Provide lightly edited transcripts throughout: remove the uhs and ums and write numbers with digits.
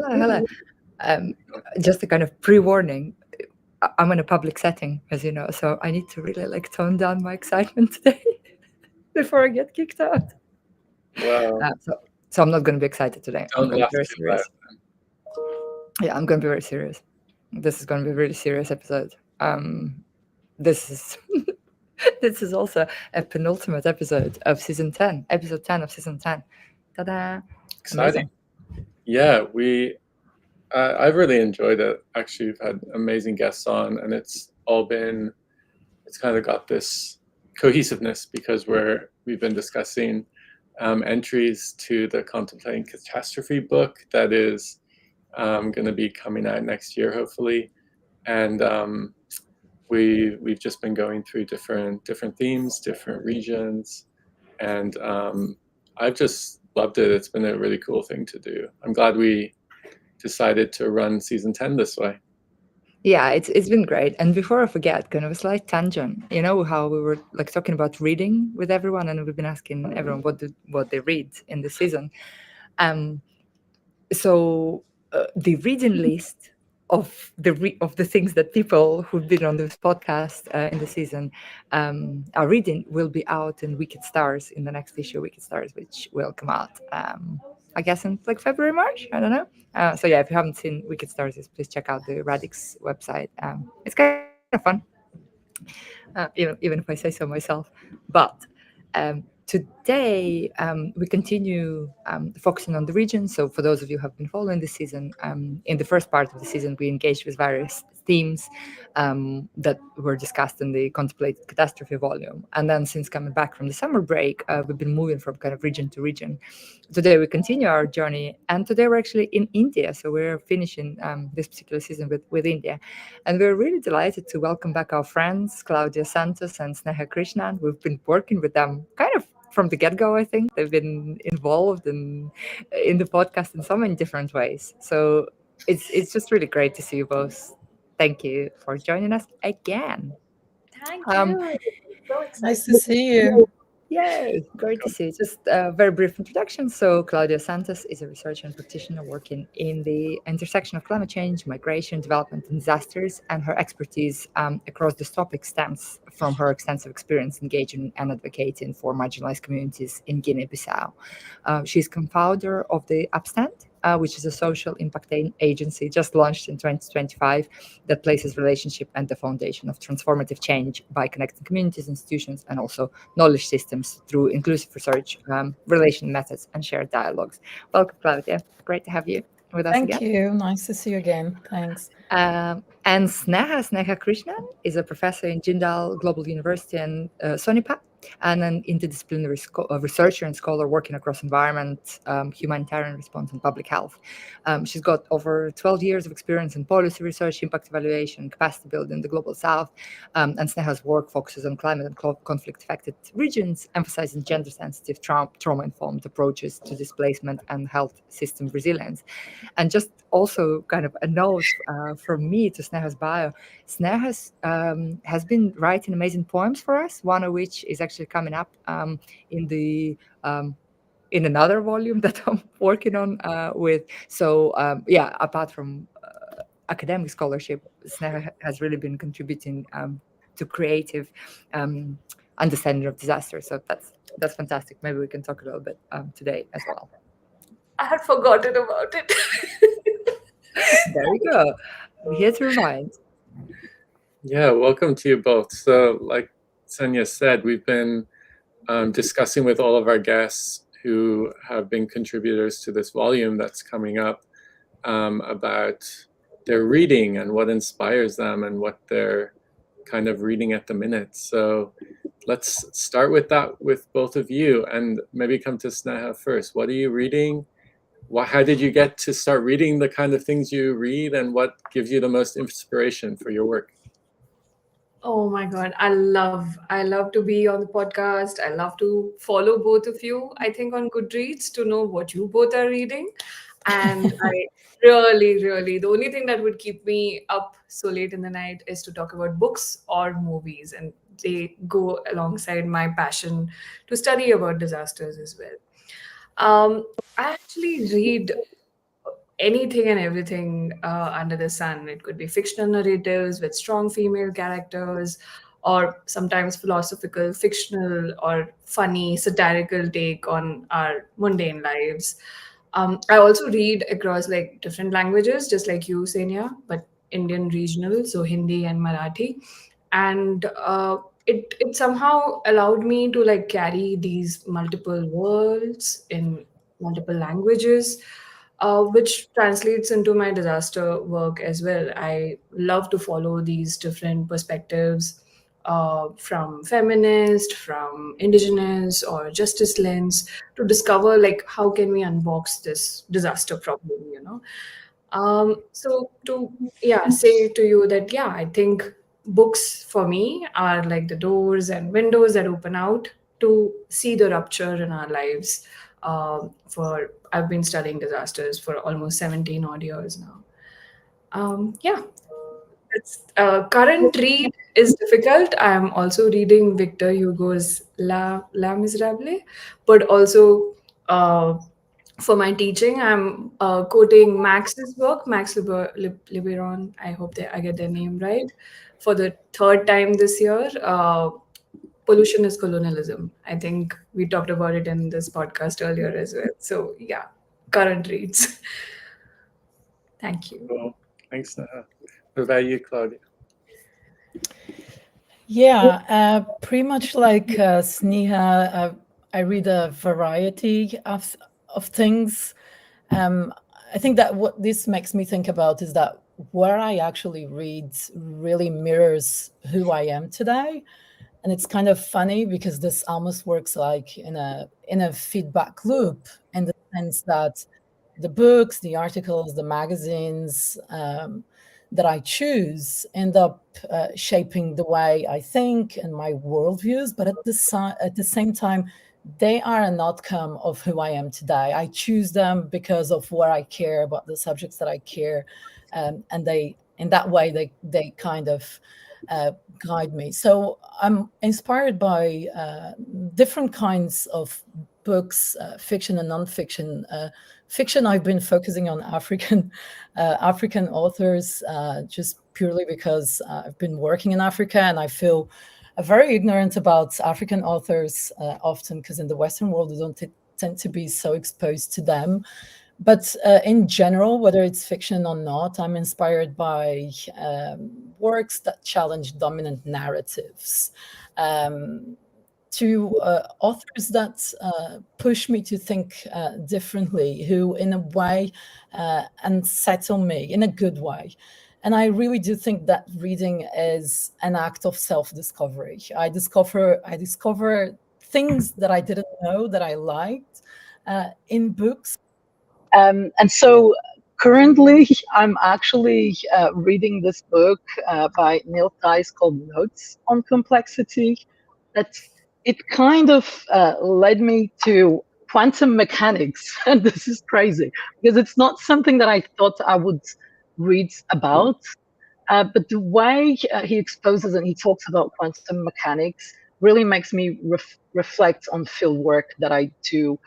hello. Um, just a kind of pre-warning. I'm in a public setting, as you know, so I need to really like tone down my excitement today before I get kicked out. Well, So I'm not going to be excited today. I'm don't going to laugh be very too loud. serious. Yeah, I'm going to be very serious. This is going to be a really serious episode. This is this is also a penultimate episode of season 10, episode 10 of season 10. Ta-da! Exciting. Yeah, I've really enjoyed it. Actually, we've had amazing guests on, and it's kind of got this cohesiveness because we've been discussing entries to the Contemplating Catastrophe book that is going to be coming out next year, hopefully, and we've just been going through different themes, different regions, and I've just loved it. It's been a really cool thing to do. I'm glad we decided to run season 10 this way. Yeah, it's been great. And before I forget, kind of a slight tangent. You know how we were like talking about reading with everyone, and we've been asking everyone what they read in the season. Um, so the reading list of the things that people who've been on this podcast in the season are reading will be out in Wicked Stars in the next issue, Wicked Stars, which will come out I guess in like February, March. I don't know. So yeah, if you haven't seen Wicked Stars, please check out the Radix website. It's kind of fun, even if I say so myself. But today, we continue focusing on the region. So for those of you who have been following this season, in the first part of the season, we engaged with various themes that were discussed in the Contemplated Catastrophe volume. And then since coming back from the summer break, we've been moving from kind of region to region. Today we continue our journey, and today we're actually in India. So we're finishing this particular season with India. And we're really delighted to welcome back our friends, Claudia Santos and Sneha Krishnan. We've been working with them kind of from the get-go, I think. They've been involved in the podcast in so many different ways. So it's just really great to see you both. Thank you for joining us again. Thank you. So excited. Nice to see you. Yay, great to see you. Just a very brief introduction. So Claudia Santos is a researcher and practitioner working in the intersection of climate change, migration, development, and disasters, and her expertise across this topic stems from her extensive experience engaging and advocating for marginalized communities in Guinea-Bissau. She's co-founder of the Upstand, which is a social impact agency just launched in 2025 that places relationship and the foundation of transformative change by connecting communities, institutions, and also knowledge systems through inclusive research, relation methods, and shared dialogues. Welcome, Claudia. Great to have you with us again. Thank you. Nice to see you again. Thanks. And Sneha Krishnan is a professor in Jindal Global University and Sonipat, and an interdisciplinary researcher and scholar working across environment, humanitarian response, and public health. She's got over 12 years of experience in policy research, impact evaluation, capacity building in the Global South, and Sneha's work focuses on climate and conflict-affected regions, emphasizing gender-sensitive, trauma-informed approaches to displacement and health system resilience. And just also kind of a note from me to Sneha's bio, Sneha has been writing amazing poems for us, one of which is actually coming up in another volume that I'm working on with. So yeah, apart from academic scholarship, Sneha has really been contributing to creative understanding of disaster. So that's fantastic. Maybe we can talk a little bit today as well. I had forgotten about it. There we go. I'm here to remind. Yeah, welcome to you both. So like Sonia said, we've been discussing with all of our guests who have been contributors to this volume that's coming up about their reading and what inspires them and what they're kind of reading at the minute. So let's start with that with both of you, and maybe come to Sneha first. What are you reading? How did you get to start reading the kind of things you read, and what gives you the most inspiration for your work? Oh my God. I love to be on the podcast. I love to follow both of you, I think, on Goodreads to know what you both are reading. And I really, the only thing that would keep me up so late in the night is to talk about books or movies. And they go alongside my passion to study about disasters as well. I actually read anything and everything under the sun. It could be fictional narratives with strong female characters, or sometimes philosophical, fictional, or funny, satirical take on our mundane lives. I also read across like different languages, just like you, Senia, but Indian regional, so Hindi and Marathi, and it somehow allowed me to like carry these multiple worlds in multiple languages, which translates into my disaster work as well. I love to follow these different perspectives, from feminist, from indigenous or justice lens, to discover like how can we unbox this disaster problem, you know. So to, yeah, say to you that, yeah, I think books for me are like the doors and windows that open out to see the rupture in our lives. For I've been studying disasters for almost 17 odd years now. Yeah, it's current read is difficult. I'm also reading Victor Hugo's La Miserable, but also uh, for my teaching, I'm quoting Max's work, Liberon. I hope that I get their name right. For the third time this year, pollution is colonialism. I think we talked about it in this podcast earlier as well. So yeah, current reads. Thank you. Cool. Thanks, Neha. What about you, Claudia? Yeah, pretty much like Sneha, I read a variety of things. I think that what this makes me think about is that where I actually read really mirrors who I am today. And it's kind of funny because this almost works like in a feedback loop, in the sense that the books, the articles, the magazines that I choose end up shaping the way I think and my worldviews. But at the same time, they are an outcome of who I am today. I choose them because of where I care about the subjects that I care, and they, in that way, they kind of guide me. So I'm inspired by different kinds of books, fiction and nonfiction. Fiction, I've been focusing on African authors, just purely because I've been working in Africa, and I feel very ignorant about African authors often, because in the Western world we don't tend to be so exposed to them. But in general, whether it's fiction or not, I'm inspired by works that challenge dominant narratives, to authors that push me to think differently, who in a way unsettle me in a good way. And I really do think that reading is an act of self-discovery. I discover things that I didn't know that I liked in books. And so currently, I'm actually reading this book by Neil Tice called Notes on Complexity. That it kind of led me to quantum mechanics. And this is crazy because it's not something that I thought I would read about. But the way he exposes and he talks about quantum mechanics really makes me reflect on field work that I do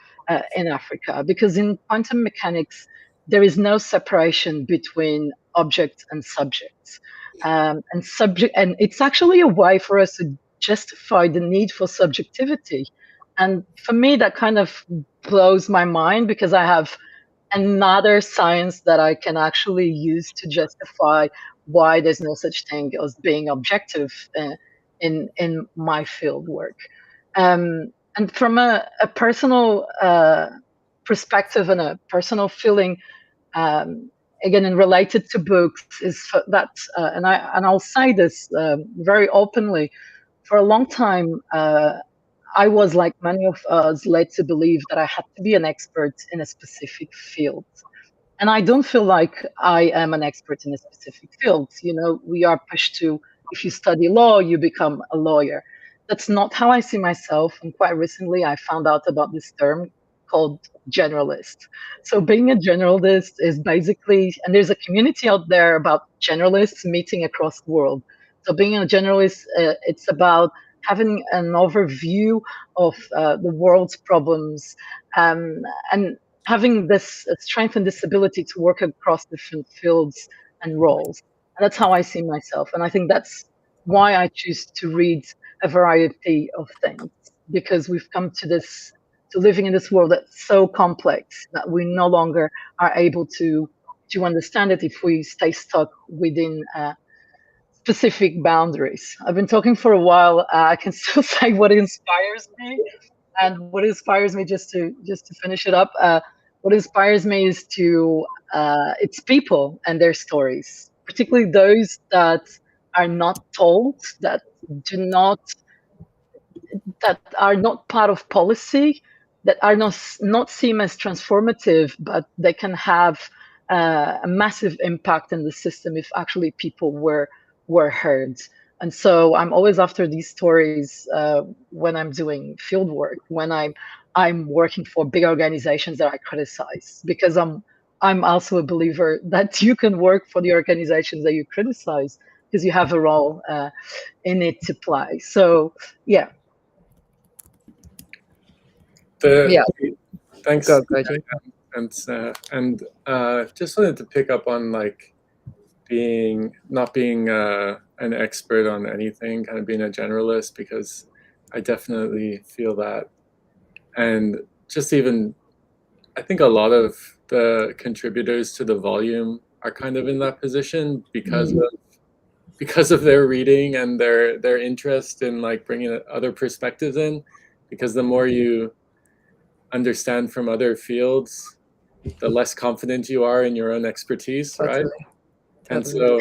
in Africa. Because in quantum mechanics, there is no separation between object and subjects. And it's actually a way for us to justify the need for subjectivity. And for me, that kind of blows my mind because I have another science that I can actually use to justify why there's no such thing as being objective in my field work. And from a personal perspective and a personal feeling, again, and related to books, is that, and I'll say this very openly. For a long time, I was, like many of us, led to believe that I had to be an expert in a specific field. And I don't feel like I am an expert in a specific field. You know, we are pushed to, if you study law, you become a lawyer. That's not how I see myself. And quite recently, I found out about this term called generalist. So being a generalist is basically, and there's a community out there about generalists meeting across the world. So being a generalist, it's about having an overview of the world's problems, and having this strength and this ability to work across different fields and roles. And that's how I see myself. And I think that's why I choose to read a variety of things, because we've come to living in this world that's so complex that we no longer are able to understand it if we stay stuck within specific boundaries. I've been talking for a while. I can still say what inspires me, and what inspires me, just to finish it up. What inspires me is it's people and their stories, particularly those that are not told, that do not that are not part of policy, that are not seen as transformative, but they can have a massive impact in the system if actually people were heard. And so I'm always after these stories when I'm doing field work, when I'm working for big organizations that I criticize, because I'm also a believer that you can work for the organizations that you criticize because you have a role in it to play. So yeah. Yeah. Thanks. Go, Jay. And just wanted to pick up on like not being an expert on anything, kind of being a generalist, because I definitely feel that. And just even, I think a lot of the contributors to the volume are kind of in that position because of their reading and their interest in like bringing other perspectives in, because the more you understand from other fields, the less confident you are in your own expertise, right? And so,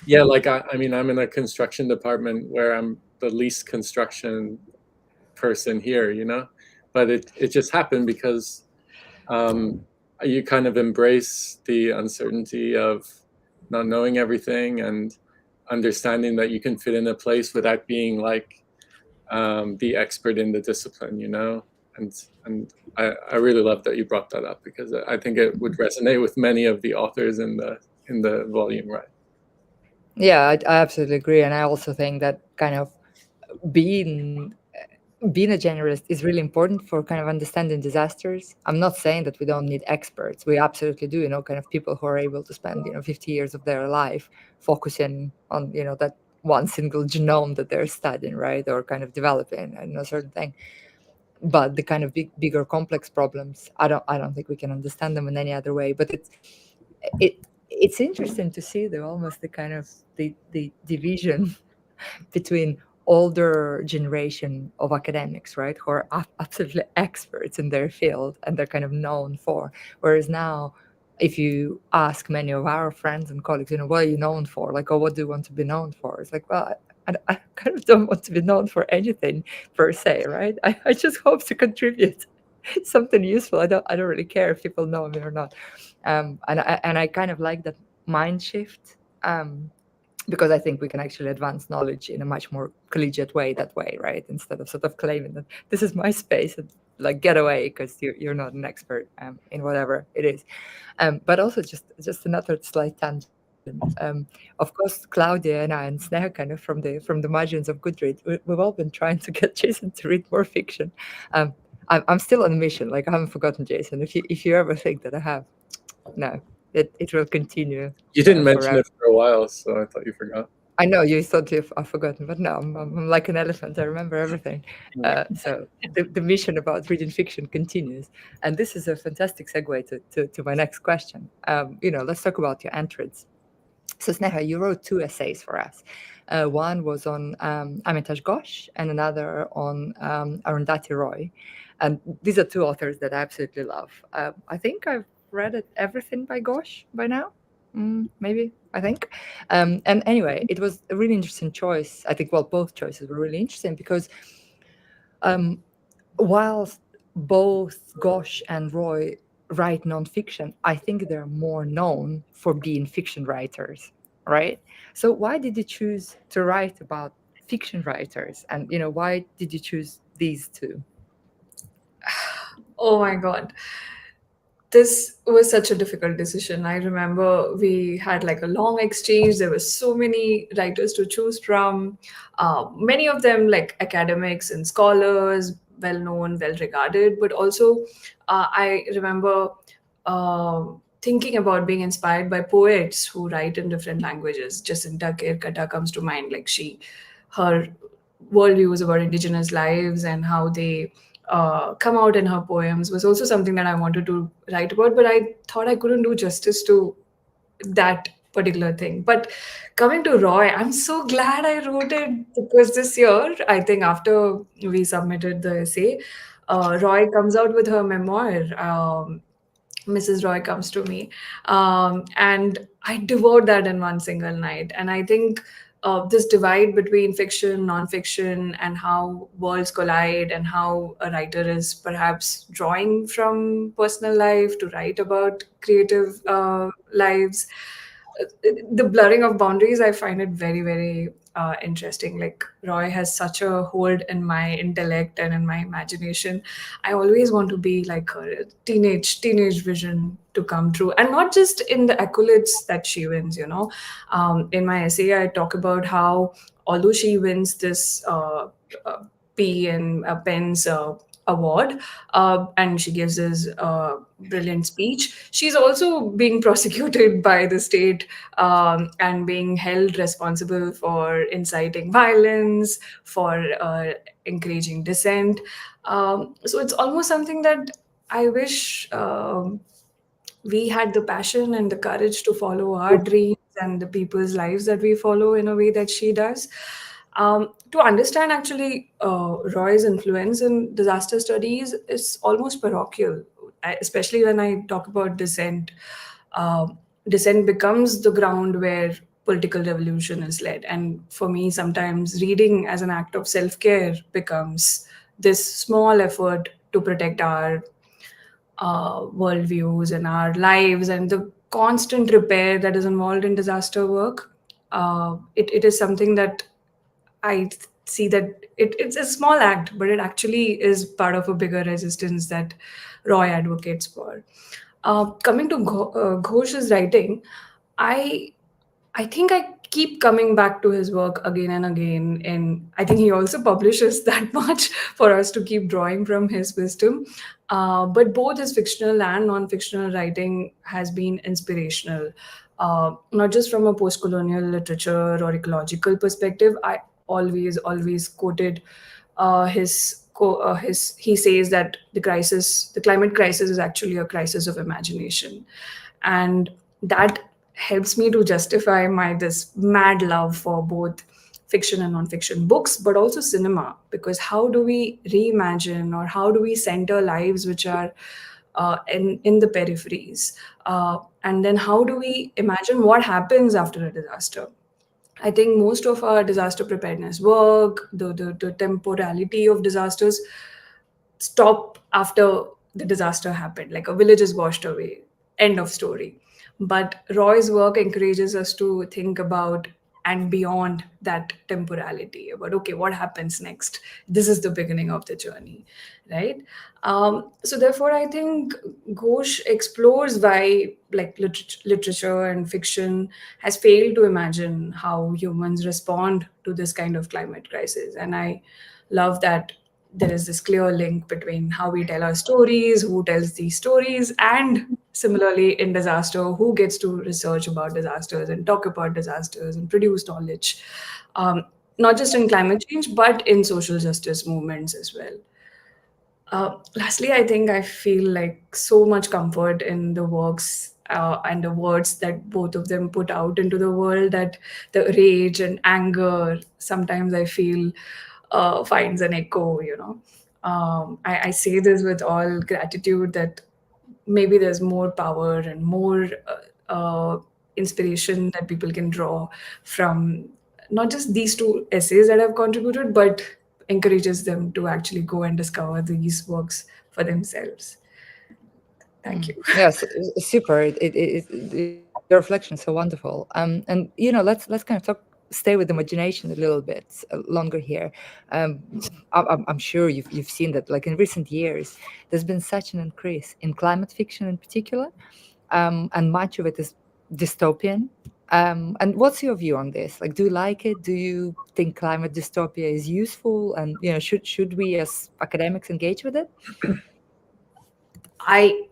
yeah, like I mean, I'm in a construction department where I'm the least construction person here, you know, but it just happened because you kind of embrace the uncertainty of not knowing everything and understanding that you can fit in a place without being like the expert in the discipline, you know. And I really love that you brought that up, because I think it would resonate with many of the authors in the volume, right? Yeah, I absolutely agree, and I also think that kind of being a generalist is really important for kind of understanding disasters. I'm not saying that we don't need experts. We absolutely do, you know, kind of people who are able to spend, 50 years of their life focusing on, that one single genome that they're studying, right? Or kind of developing, a certain thing. But the kind of bigger complex problems, I don't think we can understand them in any other way. But it's interesting to see though, almost the kind of the division between older generation of academics, right, who are absolutely experts in their field and they're kind of known for. Whereas now, if you ask many of our friends and colleagues, what are you known for? Like, oh, what do you want to be known for? It's like, well, I kind of don't want to be known for anything per se, right? I just hope to contribute something useful. I don't really care if people know me or not. And I kind of like that mind shift. Because I think we can actually advance knowledge in a much more collegiate way that way, right? Instead of sort of claiming that this is my space and like get away because you're not an expert in whatever it is. But also just another slight tangent. Of course, Claudia and I and Sneha, kind of from the margins of Goodreads, we've all been trying to get Jason to read more fiction. I'm still on a mission. Like, I haven't forgotten Jason. If you ever think that I have, no. It will continue. You didn't mention forever. it for a while, so I thought you forgot. I know you thought I've forgotten, but no, I'm like an elephant. I remember everything. So the mission about reading fiction continues, and this is a fantastic segue to my next question. Let's talk about your entrance. So Sneha, you wrote 2 essays for us. One was on Amitash Ghosh, and another on Arundhati Roy. And these are 2 authors that I absolutely love. I think I've read everything by Ghosh by now. Maybe, I think. And anyway, it was a really interesting choice. I think, well, both choices were really interesting because whilst both Ghosh and Roy write nonfiction, I think they're more known for being fiction writers, right? So why did you choose to write about fiction writers? And, why did you choose these 2? Oh my God. This was such a difficult decision. I remember we had like a long exchange. There were so many writers to choose from, many of them like academics and scholars, well known, well regarded, but also I remember thinking about being inspired by poets who write in different languages. Jacinta Kerkata comes to mind. Like her worldviews about indigenous lives and how they come out in her poems was also something that I wanted to write about, but I thought I couldn't do justice to that particular thing. But coming to Roy, I'm so glad I wrote it, because this year, I think after we submitted the essay, Roy comes out with her memoir. Mrs. Roy Comes to Me. And I devoured that in one single night. And I think this divide between fiction, nonfiction, and how worlds collide, and how a writer is perhaps drawing from personal life to write about creative lives, the blurring of boundaries, I find it very, very interesting. Like Roy has such a hold in my intellect and in my imagination. I always want to be like her, teenage vision to come true, and not just in the accolades that she wins. In my essay, I talk about how although she wins this P and Penn's award, and she gives this brilliant speech, she's also being prosecuted by the state, and being held responsible for inciting violence, for encouraging dissent. So it's almost something that I wish we had the passion and the courage to follow our dreams and the people's lives that we follow in a way that she does. To understand actually Roy's influence in disaster studies is almost parochial, especially when I talk about dissent. Dissent becomes the ground where political revolution is led. And for me, sometimes reading as an act of self care becomes this small effort to protect our worldviews and our lives, and the constant repair that is involved in disaster work. It is something that I see that it's a small act, but it actually is part of a bigger resistance that Roy advocates for. Coming to Ghosh's writing, I I think I keep coming back to his work again and again. And I think he also publishes that much for us to keep drawing from his wisdom. But both his fictional and non-fictional writing has been inspirational, not just from a post-colonial literature or ecological perspective. I always quoted he says that the climate crisis is actually a crisis of imagination, and that helps me to justify my this mad love for both fiction and non-fiction books, but also cinema. Because how do we reimagine, or how do we center lives which are in the peripheries, and then how do we imagine what happens after a disaster? I think most of our disaster preparedness work, the temporality of disasters, stop after the disaster happened, like a village is washed away, end of story. But Roy's work encourages us to think about and beyond that temporality, about okay, what happens next? This is the beginning of the journey, right? So therefore, I think Ghosh explores why like literature and fiction has failed to imagine how humans respond to this kind of climate crisis. And I love that there is this clear link between how we tell our stories, who tells these stories, and similarly in disaster, who gets to research about disasters and talk about disasters and produce knowledge, not just in climate change, but in social justice movements as well. Lastly, I think I feel like so much comfort in the works and the words that both of them put out into the world, that the rage and anger, sometimes I feel finds an echo, I say this with all gratitude that maybe there's more power and more inspiration that people can draw from not just these two essays that I've contributed, but encourages them to actually go and discover these works for themselves. Thank you. Yes, super. Your reflection is so wonderful. And let's kind of stay with imagination a little bit longer here. I'm sure you've seen that, like in recent years, there's been such an increase in climate fiction in particular, and much of it is dystopian, And what's your view on this? Like, do you like it? Do you think climate dystopia is useful? And should we as academics engage with it? I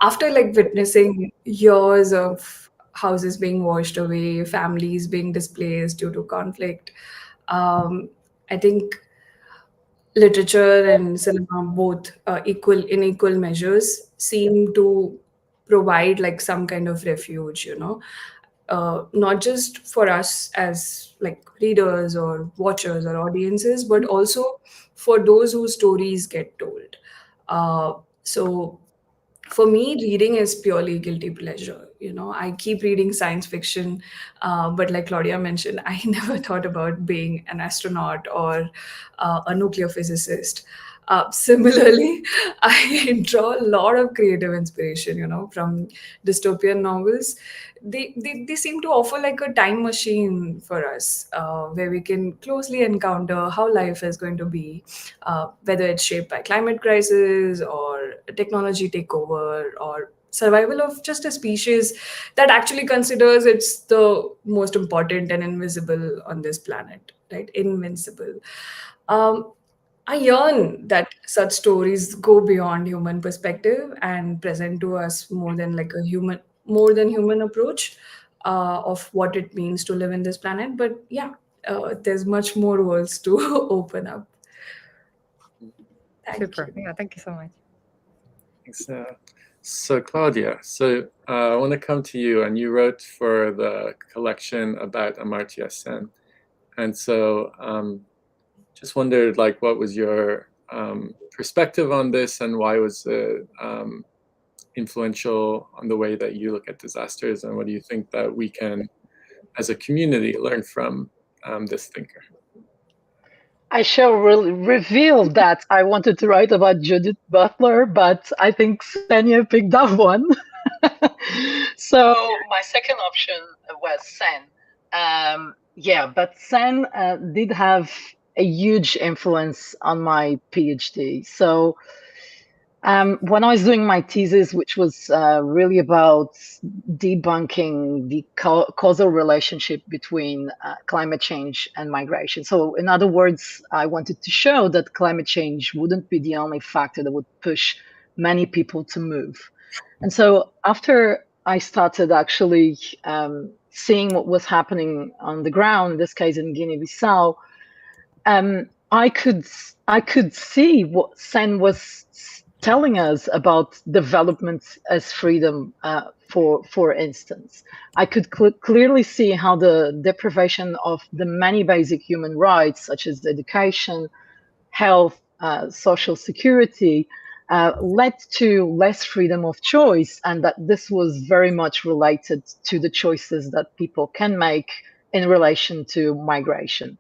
After like witnessing years of houses being washed away, families being displaced due to conflict, I think literature and cinema both equal measures seem to provide like some kind of refuge, not just for us as like readers or watchers or audiences, but also for those whose stories get told. So for me, reading is purely guilty pleasure. I keep reading science fiction, but like Claudia mentioned, I never thought about being an astronaut or a nuclear physicist. Similarly, I draw a lot of creative inspiration, from dystopian novels. They seem to offer like a time machine for us, where we can closely encounter how life is going to be, whether it's shaped by climate crisis or technology takeover or survival of just a species that actually considers it's the most important and invisible on this planet, right? Invincible. Um, I yearn that such stories go beyond human perspective and present to us more than human approach of what it means to live in this planet. But yeah, there's much more worlds to open up. Thank Super. you. Yeah, thank you so much. Thanks. So Claudia, I want to come to you, and you wrote for the collection about Amartya Sen, and so just wondered, like, what was your perspective on this, and why was it influential on the way that you look at disasters, and what do you think that we can, as a community, learn from this thinker? I shall reveal that I wanted to write about Judith Butler, but I think Senya picked that one. So my second option was Sen. Yeah, but Sen did have a huge influence on my PhD. So when I was doing my thesis, which was really about debunking the causal relationship between climate change and migration. So in other words, I wanted to show that climate change wouldn't be the only factor that would push many people to move. And so after I started actually seeing what was happening on the ground, in this case in Guinea-Bissau, I could see what Sen was telling us about development as freedom. For instance, I could clearly see how the deprivation of the many basic human rights, such as education, health, social security, led to less freedom of choice, and that this was very much related to the choices that people can make in relation to migration.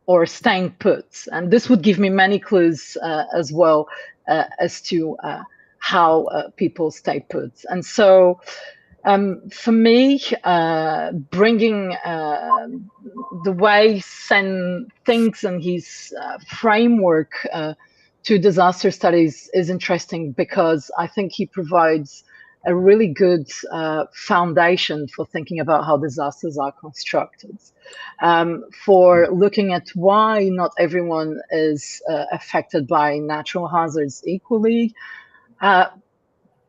Or staying put. And this would give me many clues as well as to how people stay put. And so for me, bringing the way Sen thinks and his framework to disaster studies is interesting, because I think he provides a really good foundation for thinking about how disasters are constructed, for looking at why not everyone is affected by natural hazards equally.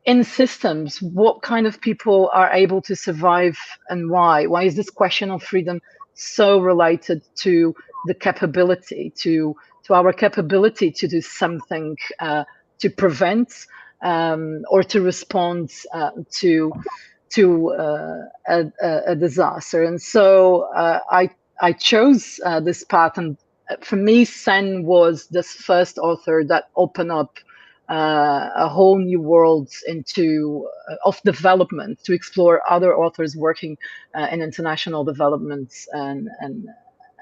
In systems, what kind of people are able to survive and why? Why is this question of freedom so related to the capability, to our capability to do something to prevent or to respond to a disaster? And so I chose this path, and for me, Sen was this first author that opened up a whole new world of development, to explore other authors working in international developments and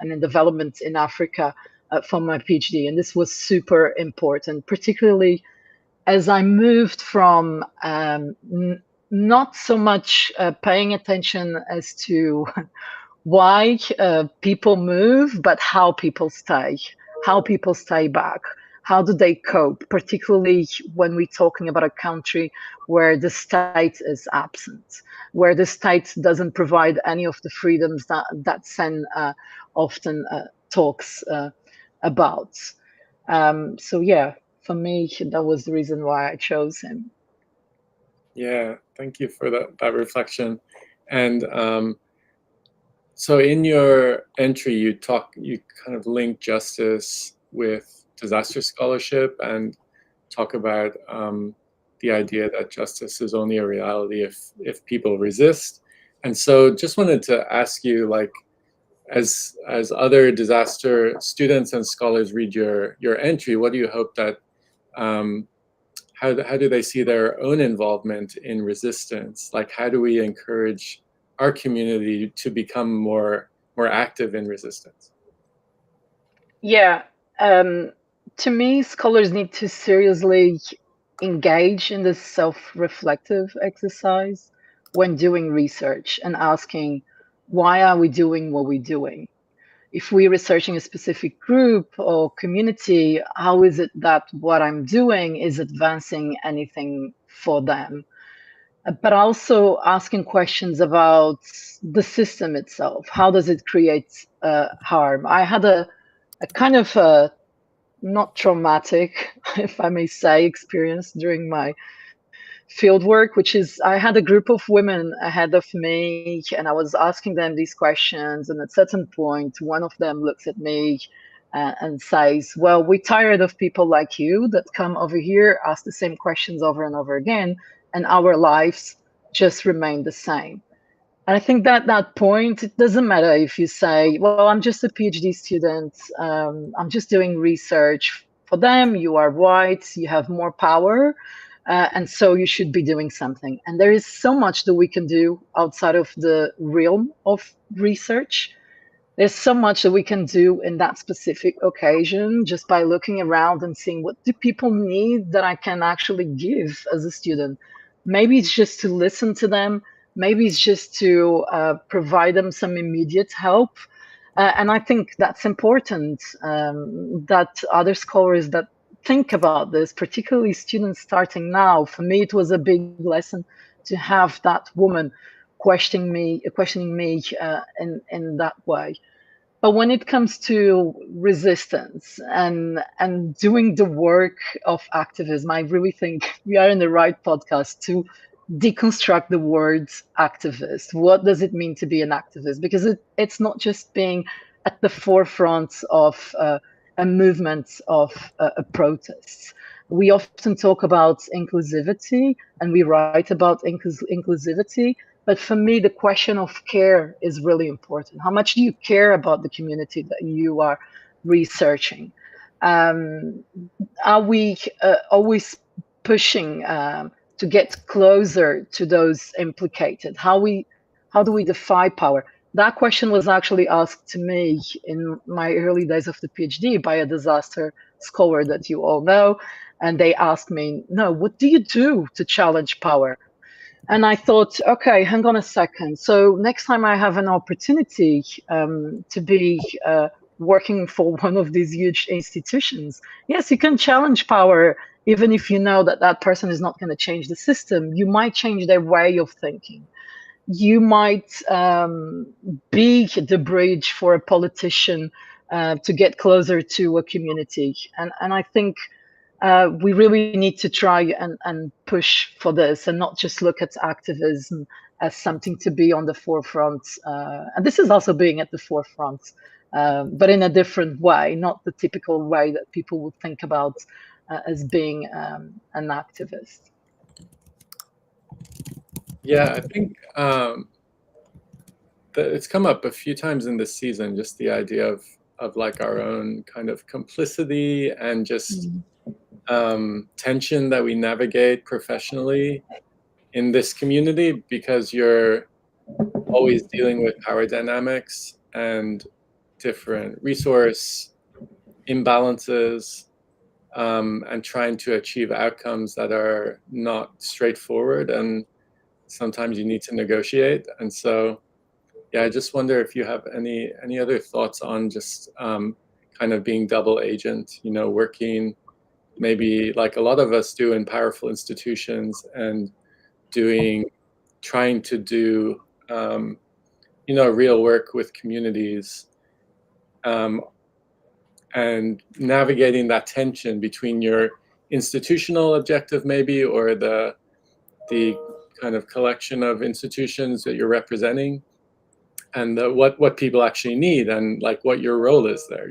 in development in Africa for my PhD. And this was super important, particularly as I moved from not so much paying attention as to why people move, but how people stay back, how do they cope, particularly when we're talking about a country where the state is absent, where the state doesn't provide any of the freedoms that Sen often talks about. So yeah, for me, that was the reason why I chose him. Yeah, thank you for that reflection. And so in your entry, you kind of link justice with disaster scholarship and talk about the idea that justice is only a reality if people resist. And so just wanted to ask you, like, as other disaster students and scholars read your entry, what do you hope that how do they see their own involvement in resistance? Like, how do we encourage our community to become more active in resistance? Yeah, to me, scholars need to seriously engage in this self-reflective exercise when doing research and asking, why are we doing what we're doing? If we're researching a specific group or community, how is it that what I'm doing is advancing anything for them? But also asking questions about the system itself. How does it create harm? I had a kind of not traumatic, if I may say, experience during my field work, which is I had a group of women ahead of me and I was asking them these questions. And at a certain point, one of them looks at me and says, well, we're tired of people like you that come over here, ask the same questions over and over again, and our lives just remain the same. And I think that point, it doesn't matter if you say, well, I'm just a PhD student, I'm just doing research. For them, you are white, you have more power, and so you should be doing something. And there is so much that we can do outside of the realm of research. There's so much that we can do in that specific occasion just by looking around and seeing what do people need that I can actually give as a student. Maybe it's just to listen to them. Maybe it's just to provide them some immediate help. And I think that's important that other scholars that think about this, particularly students starting now, for me, it was a big lesson to have that woman questioning me in that way. But when it comes to resistance and doing the work of activism, I really think we are in the right podcast to deconstruct the word activist. What does it mean to be an activist? Because it's not just being at the forefront of a movement of a protest. We often talk about inclusivity and we write about inclusivity. But for me, the question of care is really important. How much do you care about the community that you are researching? Are we always pushing to get closer to those implicated? How do we defy power? That question was actually asked to me in my early days of the PhD by a disaster scholar that you all know. And they asked me, no, what do you do to challenge power? And I thought, okay, hang on a second. So next time I have an opportunity to be working for one of these huge institutions, yes, you can challenge power, even if you know that that person is not going to change the system. You might change their way of thinking. You might be the bridge for a politician to get closer to a community. And I think we really need to try and push for this and not just look at activism as something to be on the forefront. And this is also being at the forefront, but in a different way, not the typical way that people would think about as being an activist. Yeah, I think it's come up a few times in this season, just the idea of like our own kind of complicity and just tension that we navigate professionally in this community, because you're always dealing with power dynamics and different resource imbalances, and trying to achieve outcomes that are not straightforward, and sometimes you need to negotiate. And so yeah, I just wonder if you have any other thoughts on just kind of being double agent, you know, working maybe like a lot of us do in powerful institutions, and trying to do real work with communities, and navigating that tension between your institutional objective maybe, or the kind of collection of institutions that you're representing, and what people actually need, and like what your role is there,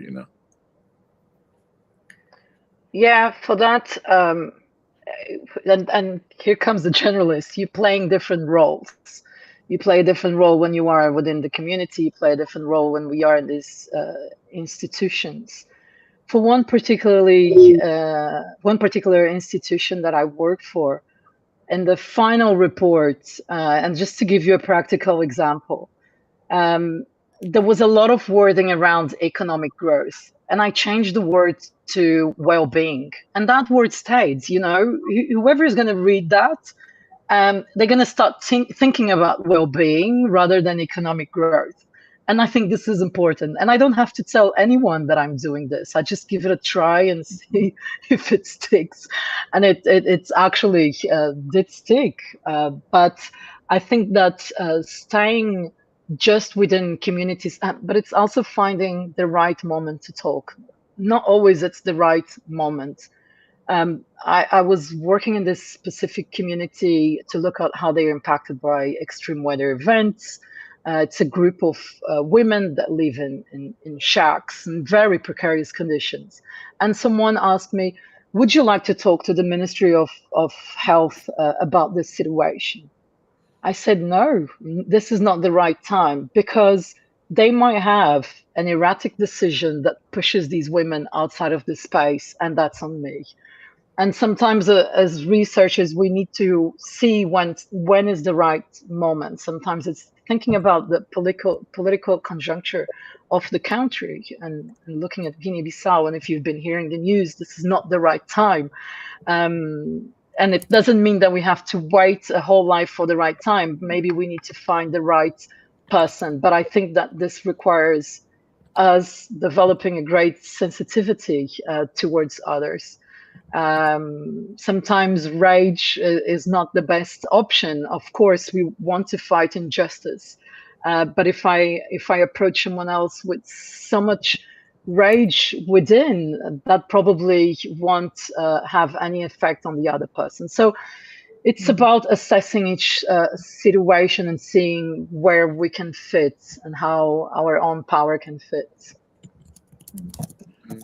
Yeah, for that, and here comes the generalist. You're playing different roles. You play a different role when you are within the community. You play a different role when we are in these institutions. For one particular institution that I worked for, in the final report, and just to give you a practical example, there was a lot of wording around economic growth, and I changed the word to well-being, and that word stayed. Whoever is going to read that, they're going to start thinking about well-being rather than economic growth. And I think this is important. And I don't have to tell anyone that I'm doing this. I just give it a try and see if it sticks. And it's actually did stick. But I think that staying just within communities, but it's also finding the right moment to talk. Not always it's the right moment. I was working in this specific community to look at how they're impacted by extreme weather events. It's a group of women that live in shacks in very precarious conditions. And someone asked me, would you like to talk to the Ministry of Health about this situation? I said, no, this is not the right time, because they might have an erratic decision that pushes these women outside of the space, and that's on me. And sometimes as researchers, we need to see when is the right moment. Sometimes it's thinking about the political conjuncture of the country and looking at Guinea-Bissau. And if you've been hearing the news, this is not the right time. And it doesn't mean that we have to wait a whole life for the right time. Maybe we need to find the right person. But I think that this requires us developing a great sensitivity towards others. Sometimes rage is not the best option. Of course, we want to fight injustice, but if I approach someone else with so much rage within, that probably won't have any effect on the other person. So it's about assessing each situation and seeing where we can fit and how our own power can fit.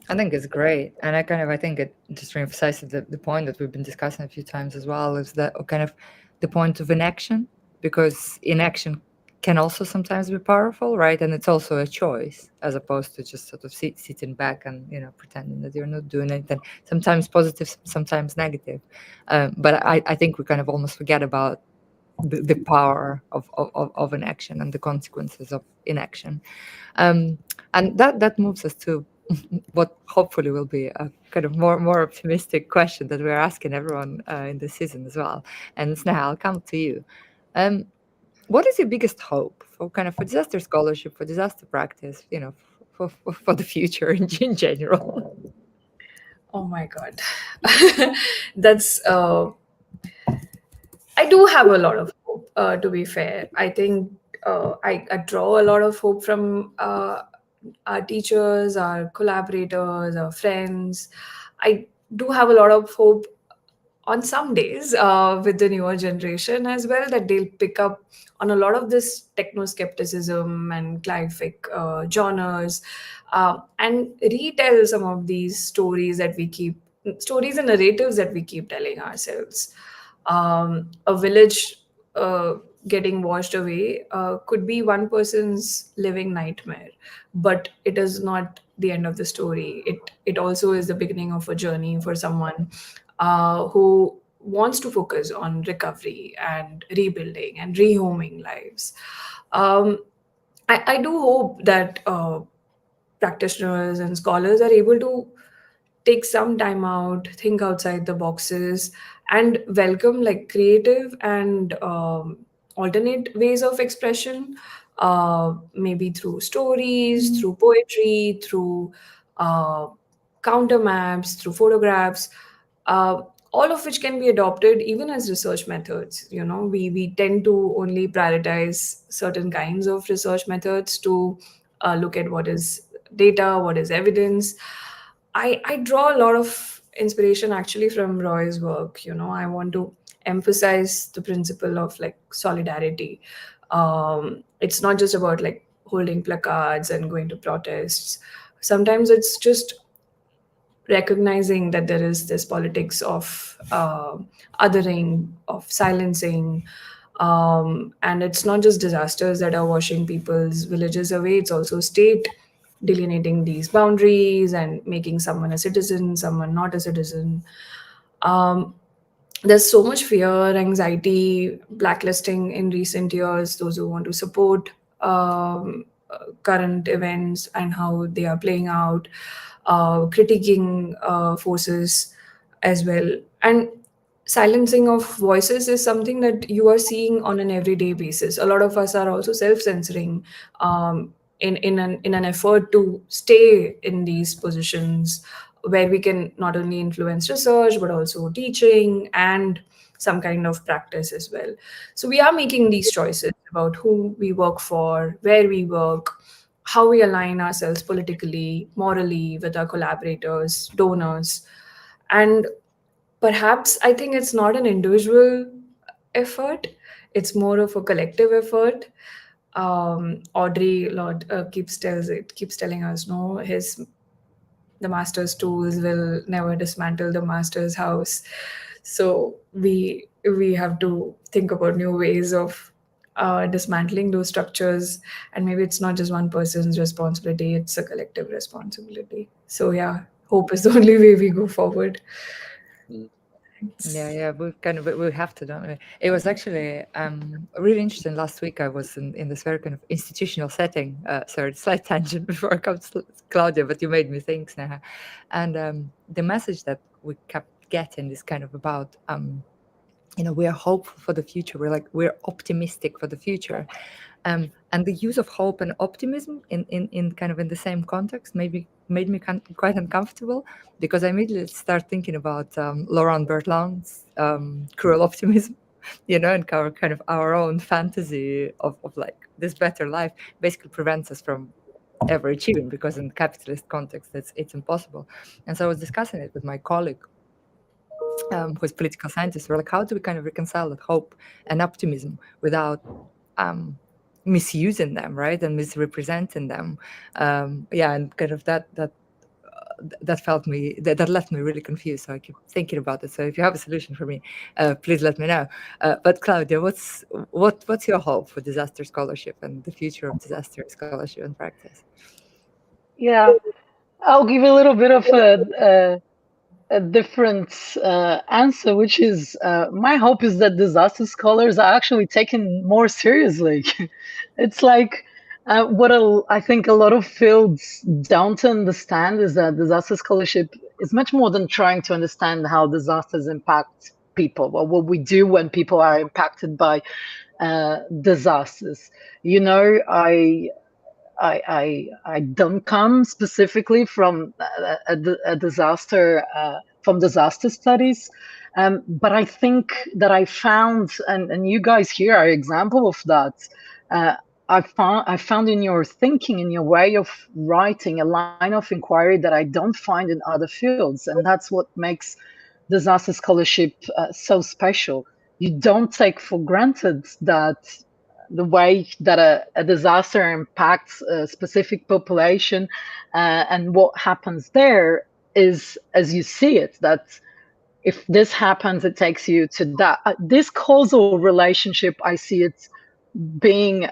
I think it's great, and I think it just reemphasizes the point that we've been discussing a few times as well, is that kind of the point of inaction, because inaction can also sometimes be powerful, right? And it's also a choice, as opposed to just sort of sitting back and pretending that you're not doing anything. Sometimes positive, sometimes negative, but I think we kind of almost forget about the power of inaction and the consequences of inaction, and that moves us to what hopefully will be a kind of more optimistic question that we're asking everyone in this season as well. And Sneha, I'll come to you. What is your biggest hope for disaster scholarship, for disaster practice, for the future in general? Oh my God. That's, I do have a lot of hope, to be fair. I think I draw a lot of hope from our teachers, our collaborators, our friends. I do have a lot of hope on some days with the newer generation as well, that they'll pick up on a lot of this techno-skepticism and clive-fic genres, and retell some of these stories and narratives that we keep telling ourselves. A village getting washed away could be one person's living nightmare, but it is not the end of the story. It also is the beginning of a journey for someone who wants to focus on recovery and rebuilding and rehoming lives. I do hope that practitioners and scholars are able to take some time out, think outside the boxes, and welcome like creative and alternate ways of expression, maybe through stories, through poetry, through counter maps, through photographs. all of which can be adopted even as research methods. We tend to only prioritize certain kinds of research methods to look at what is data, what is evidence. I draw a lot of inspiration actually from Roy's work. I want to emphasize the principle of like solidarity. It's not just about like holding placards and going to protests. Sometimes it's just recognizing that there is this politics of othering, of silencing. And it's not just disasters that are washing people's villages away, it's also state delineating these boundaries and making someone a citizen, someone not a citizen. Um, there's so much fear, anxiety, blacklisting in recent years, those who want to support current events and how they are playing out, critiquing forces as well. And silencing of voices is something that you are seeing on an everyday basis. A lot of us are also self-censoring in an effort to stay in these positions where we can not only influence research but also teaching and some kind of practice as well. So we are making these choices about who we work for, where we work, how we align ourselves politically, morally with our collaborators, donors. And perhaps I think it's not an individual effort, it's more of a collective effort. Audrey Lord keeps telling us, no, the master's tools will never dismantle the master's house. So we have to think about new ways of dismantling those structures, and maybe it's not just one person's responsibility, it's a collective responsibility. So yeah, hope is the only way we go forward. Yeah, we have to, don't we? It was actually really interesting. Last week I was in this very kind of institutional setting. Sorry, slight tangent before I come to Claudia, but you made me think, Sneha. And the message that we kept getting is kind of about we are hopeful for the future. We're optimistic for the future. And the use of hope and optimism in kind of in the same context made me quite uncomfortable, because I immediately start thinking about Laurent Bertland's cruel optimism, and kind of our own fantasy of like this better life basically prevents us from ever achieving, because in capitalist context it's impossible. And so I was discussing it with my colleague who's a political scientist. We're like, how do we kind of reconcile that hope and optimism without misusing them, right, and misrepresenting them? And kind of that felt me that left me really confused. So I keep thinking about it. So if you have a solution for me, please let me know. But Claudia, what's your hope for disaster scholarship and the future of disaster scholarship and practice? Yeah, I'll give a little bit of a different answer, which is my hope is that disaster scholars are actually taken more seriously. It's like I think a lot of fields don't understand is that disaster scholarship is much more than trying to understand how disasters impact people, or what we do when people are impacted by disasters. I don't come specifically from a disaster from disaster studies, but I think that I found, and you guys here are an example of that. I found in your thinking, in your way of writing, a line of inquiry that I don't find in other fields, and that's what makes disaster scholarship so special. You don't take for granted that the way that a disaster impacts a specific population and what happens there is as you see it, that if this happens, it takes you to that. This causal relationship, I see it being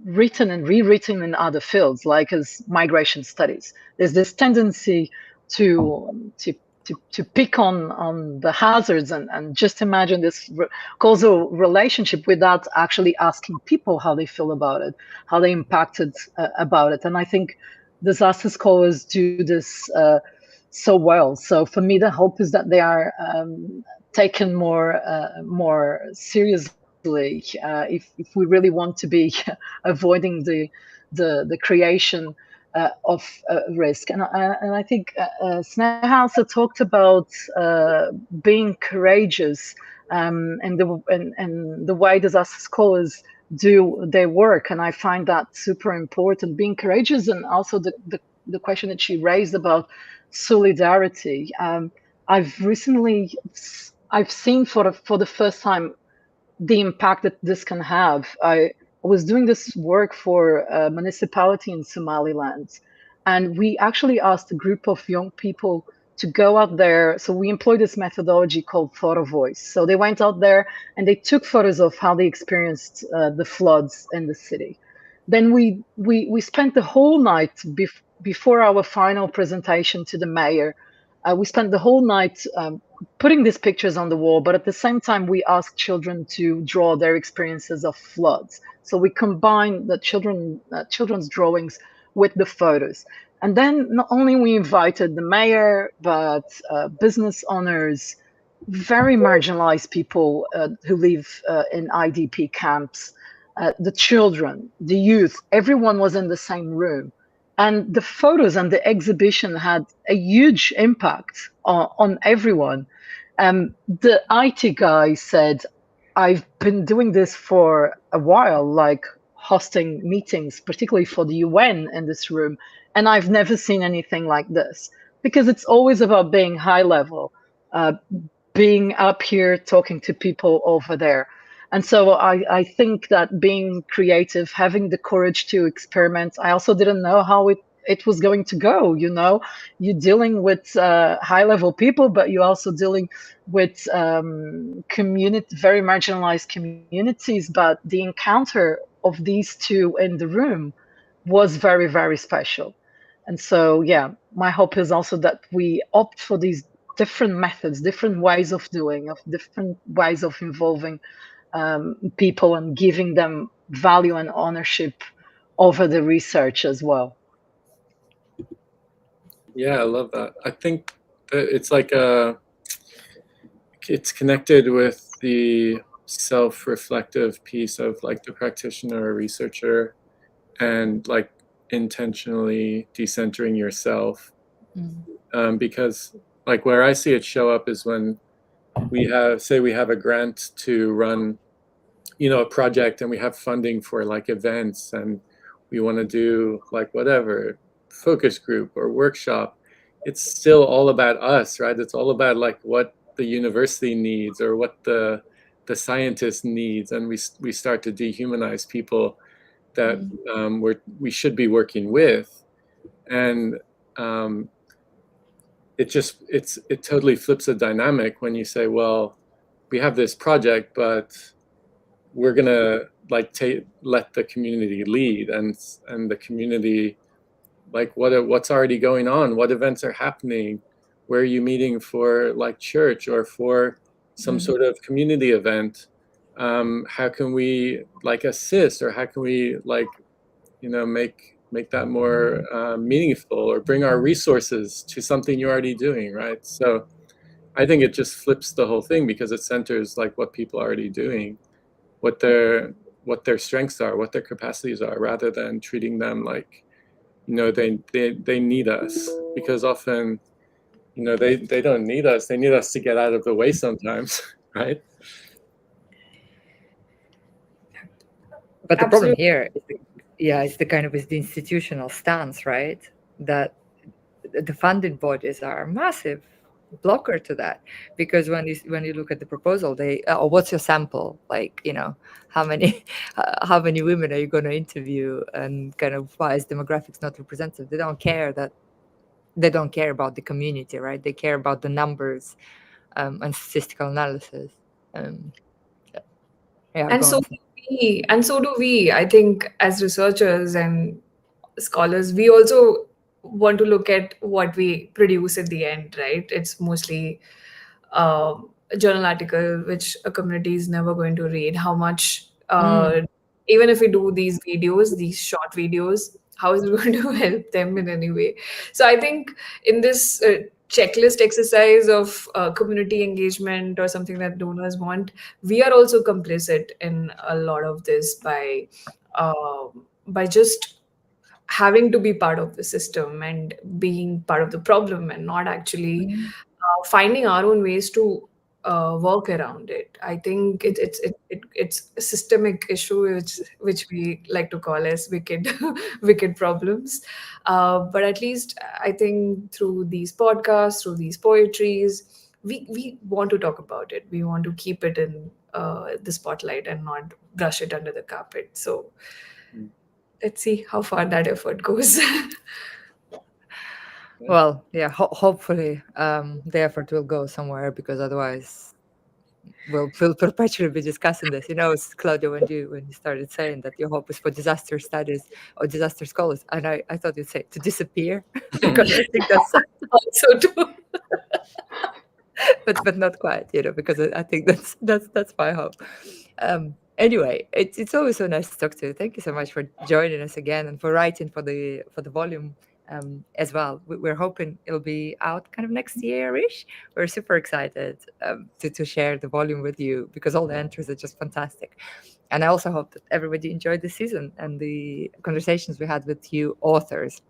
written and rewritten in other fields, like as migration studies. There's this tendency to pick on the hazards and just imagine this causal relationship without actually asking people how they feel about it, how they impacted about it. And I think disaster scholars do this so well. So for me, the hope is that they are taken more seriously if we really want to be avoiding the creation of risk. And I think Sneha also talked about being courageous, and the way disaster scholars do their work. And I find that super important, being courageous, and also the question that she raised about solidarity. I've seen for the first time the impact that this can have. I was doing this work for a municipality in Somaliland, and we actually asked a group of young people to go out there. So we employed this methodology called photo voice. So they went out there and they took photos of how they experienced the floods in the city. Then we spent the whole night before our final presentation to the mayor. We spent the whole night putting these pictures on the wall, but at the same time, we asked children to draw their experiences of floods. So we combined the children's drawings with the photos. And then not only we invited the mayor, but business owners, very marginalized people who live in IDP camps, the children, the youth, everyone was in the same room. And the photos and the exhibition had a huge impact on everyone. The IT guy said, I've been doing this for a while, like hosting meetings, particularly for the UN in this room, and I've never seen anything like this, because it's always about being high level, being up here talking to people over there. And so I think that being creative, having the courage to experiment. I also didn't know how it was going to go. You're dealing with high level people, but you're also dealing with very marginalized communities. But the encounter of these two in the room was very, very special. And so, yeah, my hope is also that we opt for these different methods, different ways of doing, of different ways of involving people and giving them value and ownership over the research as well. Yeah, I love that. I think that it's like it's connected with the self-reflective piece of like the practitioner or researcher, and like intentionally decentering yourself. Because like where I see it show up is when we have a grant to run, a project, and we have funding for like events, and we want to do like whatever focus group or workshop. It's still all about us, right? It's all about like what the university needs or what the scientist needs, and we start to dehumanize people that we should be working with. And it totally flips the dynamic when you say, well, we have this project, but we're gonna like let the community lead, and the community, like what's already going on, what events are happening, where are you meeting for like church or for some sort of community event, how can we like assist, or how can we like make that more meaningful, or bring our resources to something you're already doing, right? So I think it just flips the whole thing, because it centers like what people are already doing, what their strengths are, what their capacities are, rather than treating them like they need us, because often they don't need us, they need us to get out of the way sometimes. Right? But the problem Absolutely. here is the kind of is the institutional stance, right? That the funding bodies are a massive blocker to that, because when you look at the proposal, they what's your sample, like how many women are you going to interview, and kind of why is demographics not representative? They don't care about the community, right? They care about the numbers and statistical analysis. And so do we. I think as researchers and scholars, we also want to look at what we produce at the end, right? It's mostly a journal article which a community is never going to read. How much, even if we do these videos, these short videos, how is it going to help them in any way? So I think in this checklist exercise of community engagement or something that donors want, we are also complicit in a lot of this by just having to be part of the system and being part of the problem and not actually finding our own ways to work around it. I think it's a systemic issue, which we like to call as wicked wicked problems. But at least I think through these podcasts, through these poetries, we want to talk about it. We want to keep it in the spotlight and not brush it under the carpet. So let's see how far that effort goes. Well, yeah, hopefully the effort will go somewhere, because otherwise we'll perpetually be discussing this. It's Claudia, when you started saying that your hope is for disaster studies or disaster scholars, and I thought you'd say to disappear, because I think that's Also too. but not quite, because I think that's my hope. Anyway, it's always so nice to talk to you. Thank you so much for joining us again and for writing for the volume as well. We're hoping it'll be out kind of next year-ish. We're super excited to share the volume with you, because all the entries are just fantastic. And I also hope that everybody enjoyed the season and the conversations we had with you authors.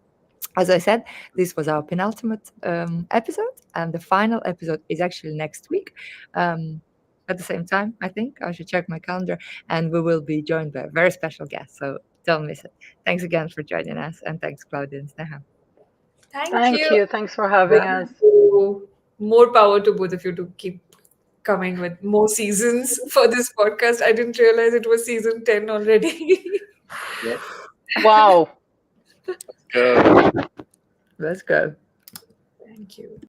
As I said, this was our penultimate episode, and the final episode is actually next week. At the same time, I think I should check my calendar, and we will be joined by a very special guest, so don't miss it. Thanks again for joining us, and thanks, Claudia and Sneha. Thank you. Thanks for having us. More power to both of you to keep coming with more seasons for this podcast. I didn't realize it was season 10 already. Yep. Wow. Go. Let's go. Thank you.